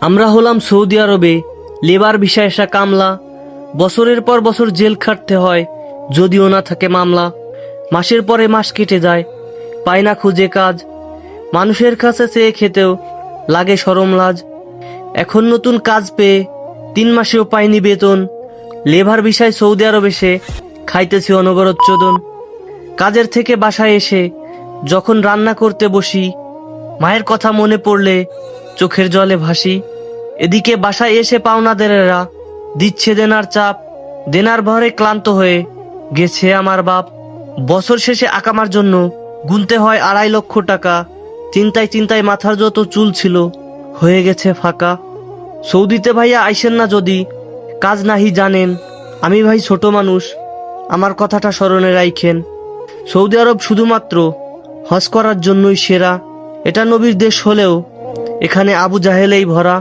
আমরা হলাম সৌদি আরবে লেবার ভিসায় আসা কামলা। বছরের পর বছর জেল খাটতে হয়, যদিও না থাকে মামলা। মাসের পরে মাস কেটে যায়, পায় না খুঁজে কাজ। মানুষের কাছে চেয়ে খেতেও লাগে শরম লাজ। এখন নতুন কাজ পেয়ে 3 মাসেও পাইনি বেতন। লেবার ভিসায় সৌদি আরব এসে খাইতেছি অনবরত চোদন। কাজের থেকে বাসায় এসে যখন রান্না করতে বসি, মায়ের কথা মনে পড়লে চোখের জলে ভাসি। এদিকে বাসায় এসে পাওনাদারেরা দিচ্ছে দেনার চাপ। দেনার ভরে ক্লান্ত হয়ে গেছে আমার বাপ। বছর শেষে আকামার জন্য গুনতে হয় 2.5 লক্ষ টাকা। চিন্তায় চিন্তায় মাথার যত চুল ছিল হয়ে গেছে ফাঁকা। সৌদিতে ভাইয়া আইসেন না যদি, কাজ নাহি জানেন। আমি ভাই ছোট মানুষ, আমার কথাটা স্মরণে রাইখেন। সৌদি আরব শুধুমাত্র হজ করার জন্যই সেরা। এটা নবীর দেশ হলেও এখানে আবু জাহেলেই ভরা।